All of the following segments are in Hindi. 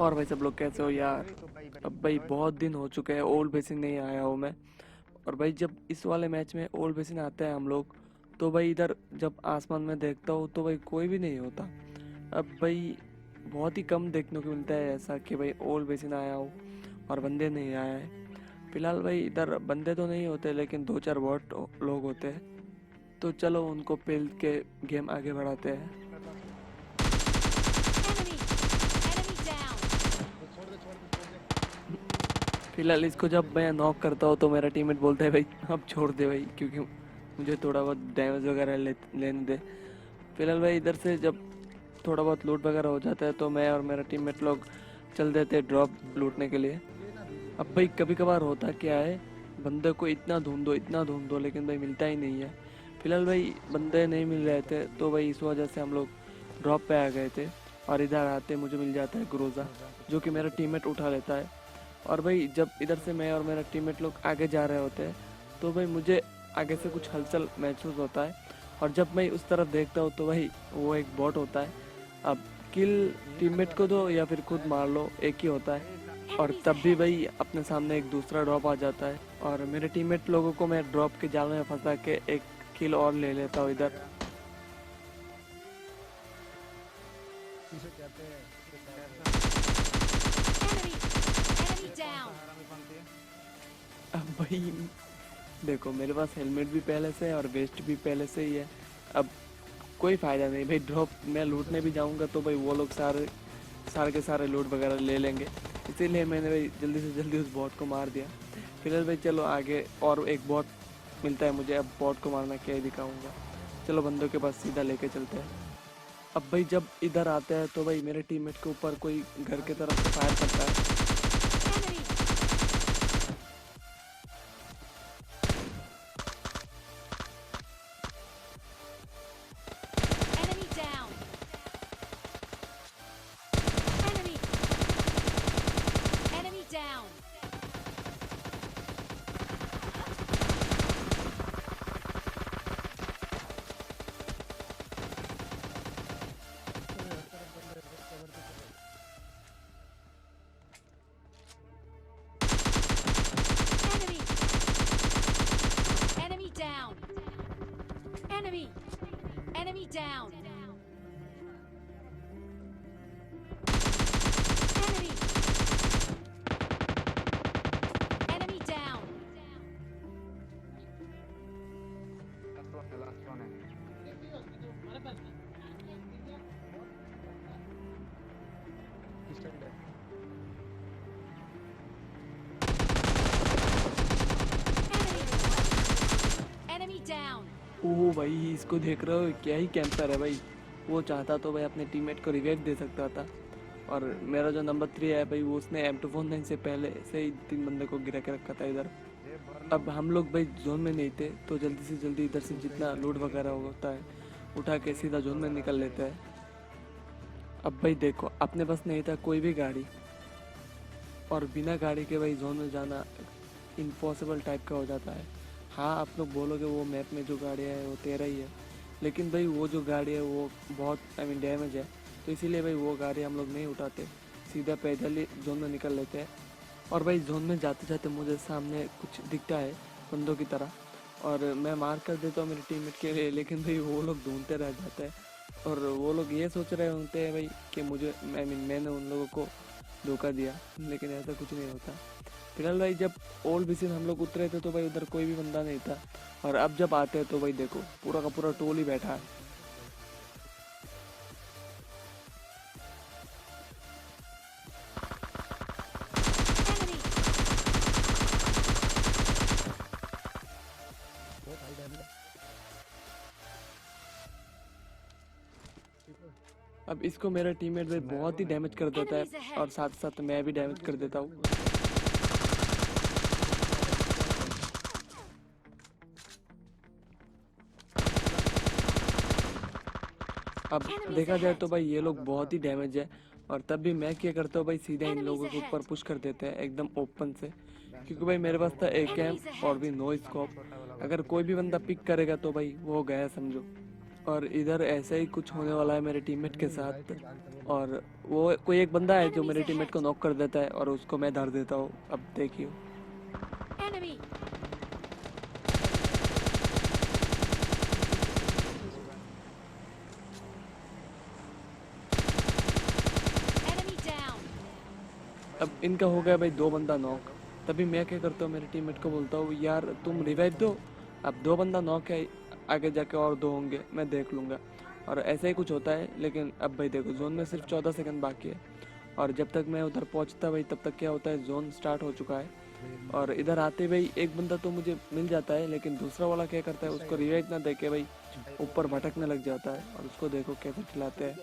और भाई सब लोग कैसे हो यार। अब भाई बहुत दिन हो चुके हैं ओल्ड बेसिन नहीं आया हूँ मैं। और भाई जब इस वाले मैच में ओल्ड बेसिन आते हैं हम लोग, तो भाई इधर जब आसमान में देखता हूँ तो भाई कोई भी नहीं होता। अब भाई बहुत ही कम देखने को मिलता है ऐसा कि भाई ओल्ड बेसिन आया हो और बंदे नहीं आया है। फिलहाल भाई इधर बंदे तो नहीं होते लेकिन दो चार बहुत लोग होते हैं। तो चलो उनको पेल के गेम आगे बढ़ाते हैं। Enemy! Enemy down! फिलहाल इसको जब मैं नॉक करता हूँ तो मेरा टीममेट बोलता है भाई अब छोड़ दे भाई, क्योंकि मुझे थोड़ा बहुत डैमेज वगैरह लेने दे। फिलहाल भाई इधर से जब थोड़ा बहुत लूट वगैरह हो जाता है तो मैं और मेरा टीममेट लोग चल देते हैं ड्रॉप लूटने के लिए। अब भाई कभी कभार होता क्या है, बंदे को इतना ढूंढो लेकिन भाई मिलता ही नहीं है। फिलहाल भाई बंदे नहीं मिल रहे थे तो भाई इस वजह से हम लोग ड्रॉप पे आ गए थे। और इधर आते मुझे मिल जाता है ग्रोजा, जो कि मेरा टीममेट उठा लेता है। और भाई जब इधर से मैं और मेरा टीममेट लोग आगे जा रहे होते हैं तो भाई मुझे आगे से कुछ हलचल महसूस होता है। और जब मैं उस तरफ देखता हूँ तो भाई वो एक बॉट होता है। अब किल टीममेट को दो या फिर खुद मार लो, एक ही होता है। और Enemies तब भी ahead! भाई अपने सामने एक दूसरा ड्रॉप आ जाता है और मेरे टीममेट लोगों को मैं ड्रॉप के जाल में फंसा के एक किल और ले लेता हूँ इधर। Enemy! Enemy down! अब भाई देखो मेरे पास हेलमेट भी पहले से है और वेस्ट भी पहले से ही है। अब कोई फ़ायदा नहीं भाई, ड्रॉप मैं लूटने भी जाऊंगा तो भाई वो लोग सारे सारे के सारे लूट वगैरह ले लेंगे। इसीलिए मैंने भाई जल्दी से जल्दी उस बॉट को मार दिया। फिलहाल भाई चलो आगे और एक बॉट मिलता है मुझे, अब बॉट को मारना क्या ही दिखाऊंगा। चलो बंदों के पास सीधा लेके चलते हैं। अब भाई जब इधर आते हैं तो भाई मेरे टीममेट के ऊपर कोई घर के तरफ से फायर करता है। Enemy! Enemy down! Enemy! Enemy down! Enemy! Enemy down! Enemy! Enemy down! Enemy! Enemy down! Enemy down! ओह भाई इसको देख रहे हो, क्या ही कैंपर है भाई। वो चाहता तो भाई अपने टीममेट को रिवेट दे सकता था। और मेरा जो नंबर 3 है भाई, वो उसने M249 से पहले से ही 3 बंदे को गिरा के रखा था इधर। अब हम लोग भाई जोन में नहीं थे तो जल्दी से जल्दी इधर से जितना लूट वगैरह होता है उठा के सीधा जोन में निकल लेते हैं। अब भाई देखो अपने पास नहीं था कोई भी गाड़ी, और बिना गाड़ी के भाई जोन में जाना इम्पॉसिबल टाइप का हो जाता है। हाँ आप लोग बोलोगे वो मैप में जो गाड़ियाँ है वो 13 ही है, लेकिन भाई वो जो गाड़ी है वो बहुत डैमेज है। तो इसीलिए भाई वो गाड़ी हम लोग नहीं उठाते, सीधा पैदल ही जोन में निकल लेते हैं। और भाई जोन में जाते जाते मुझे सामने कुछ दिखता है बंदों की तरह, और मैं मार कर देता हूँ मेरे टीममेट के लिए, लेकिन भाई वो लोग ढूंढते रह जाते हैं। और वो लोग ये सोच रहे होते हैं भाई कि मुझे मैंने उन लोगों को धोखा दिया, लेकिन ऐसा कुछ नहीं होता। फिलहाल भाई जब ओल्ड बेसिन हम लोग उतरे थे तो भाई उधर कोई भी बंदा नहीं था, और अब जब आते हैं तो भाई देखो पूरा का पूरा टोल ही बैठा है। Enemy! अब इसको मेरा टीममेट भाई बहुत ही डैमेज कर देता Enemies है, ahead! और साथ साथ मैं भी डैमेज कर देता हूँ। अब Enemies देखा जाए तो ahead! भाई ये लोग बहुत ही डैमेज है, और तब भी मैं क्या करता हूँ भाई सीधा इन Enemies लोगों के ऊपर ahead! पुश कर देते हैं एकदम ओपन से, क्योंकि भाई मेरे पास था AK Enemies और ahead! भी नो स्कोप। अगर कोई भी बंदा पिक करेगा तो भाई वो गया समझो। और इधर ऐसा ही कुछ होने वाला है मेरे टीममेट के साथ। और वो कोई एक बंदा है जो मेरे टीममेट को नॉक कर देता है और उसको मैं धर देता हूँ। अब देखिए Enemy. Enemy down. अब इनका हो गया भाई 2 बंदा नॉक। तभी मैं क्या करता हूँ, मेरे टीममेट को बोलता हूँ यार तुम रिवाइव दो, अब 2 बंदा नॉक है, आगे जाके और 2 होंगे, मैं देख लूँगा। और ऐसा ही कुछ होता है। लेकिन अब भाई देखो जोन में सिर्फ 14 सेकंड बाकी है और जब तक मैं उधर पहुँचता भाई तब तक क्या होता है, जोन स्टार्ट हो चुका है। और इधर आते भाई एक बंदा तो मुझे मिल जाता है, लेकिन दूसरा वाला क्या करता है, उसको रिवाइव ना दे के भाई ऊपर भटकने लग जाता है। और उसको देखो कैसे खिलाते हैं।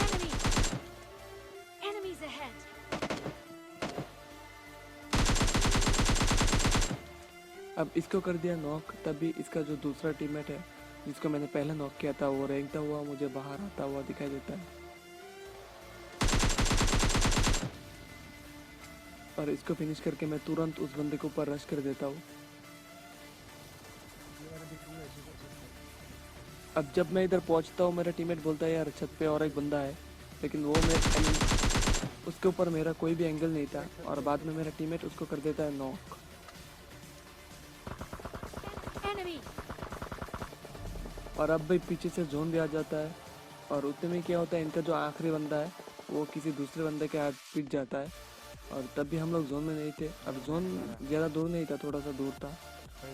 Enemy. Enemies ahead. अब इसको कर दिया नॉक। तभी इसका जो दूसरा टीममेट है जिसको मैंने पहले नॉक किया था, वो रेंगता हुआ मुझे बाहर आता हुआ दिखाई देता है। और इसको फिनिश करके मैं तुरंत उस बंदे के ऊपर रश कर देता हूँ। अब जब मैं इधर पहुंचता हूँ, मेरा टीममेट बोलता है यार छत पे और एक बंदा है, लेकिन वो उसके ऊपर मेरा कोई भी एंगल नहीं था। और बाद में मेरा टीममेट उसको कर देता है नॉक। Enemy. और अब भाई पीछे से जोन भी आ जाता है। और उतने में क्या होता है, इनका जो आखिरी बंदा है वो किसी दूसरे बंदे के हाथ पीट जाता है। और तब भी हम लोग जोन में नहीं थे। अब जोन ज़्यादा दूर नहीं था, थोड़ा सा दूर था।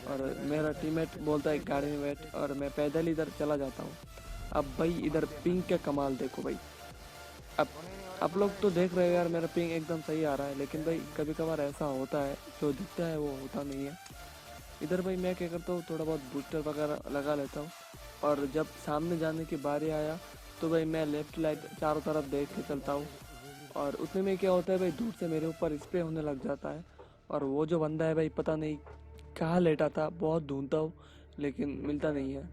और मेरा टीममेट बोलता है गाड़ी में बैठ, और मैं पैदल इधर चला जाता हूँ। अब भाई इधर पिंग का कमाल देखो भाई। अब आप लोग तो देख रहे हो यार मेरा पिंग एकदम सही आ रहा है, लेकिन भाई कभी कभार ऐसा होता है जो दिखता है वो होता नहीं है। इधर भाई मैं क्या करता हूँ, थोड़ा बहुत बूस्टर वगैरह लगा लेता हूँ। और जब सामने जाने की बारी आया तो भाई मैं लेफ्ट राइट चारों तरफ देख के चलता हूँ। और उतने में क्या होता है भाई, दूर से मेरे ऊपर स्प्रे होने लग जाता है। और वो जो बंदा है भाई पता नहीं कहाँ लेटा था, बहुत ढूंढता हूँ लेकिन मिलता नहीं है।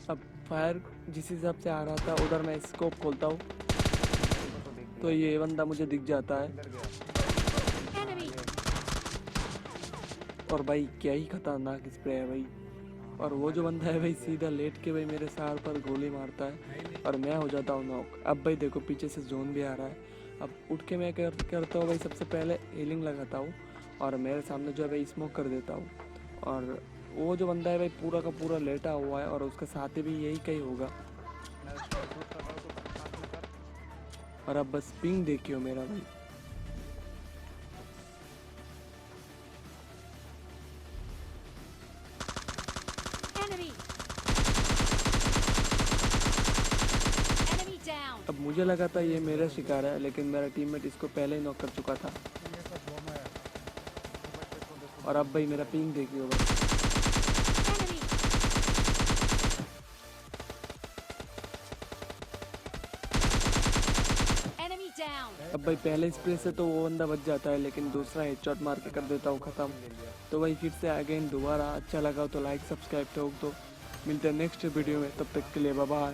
अब फायर जिस हिसाब से आ रहा था उधर मैं स्कोप खोलता हूँ तो ये बंदा मुझे दिख जाता है। Enemy. और भाई क्या ही खतरनाक स्प्रे है भाई। और वो जो बंदा है भाई सीधा लेट के भाई मेरे सर पर गोली मारता है और मैं हो जाता हूँ नॉक। अब भाई देखो पीछे से जोन भी आ रहा है। अब उठ के मैं करता हूँ भाई, सबसे पहले हीलिंग लगाता हूँ और मेरे सामने जो है भाई स्मोक कर देता हूँ। और वो जो बंदा है भाई पूरा का पूरा लेटा हुआ है और उसका साथी भी यही कहीं होगा। और अब बस पिंग देखियो मेरा भाई। Enemy. Enemy down. अब मुझे लगा था ये मेरा शिकार है, लेकिन मेरा टीममेट इसको पहले ही नॉक कर चुका था। और अब भाई मेरा पिंग देखियो भाई। Enemy. Enemy down. अब भाई पहले स्प्रे से तो वो बंदा बच जाता है, लेकिन दूसरा हेडशॉट मार के कर देता हूँ ख़त्म। तो भाई फिर से अगेन दोबारा अच्छा लगा तो लाइक सब्सक्राइब ठोक दो। मिलते हैं नेक्स्ट वीडियो में, तब तक के लिए बाय बाय।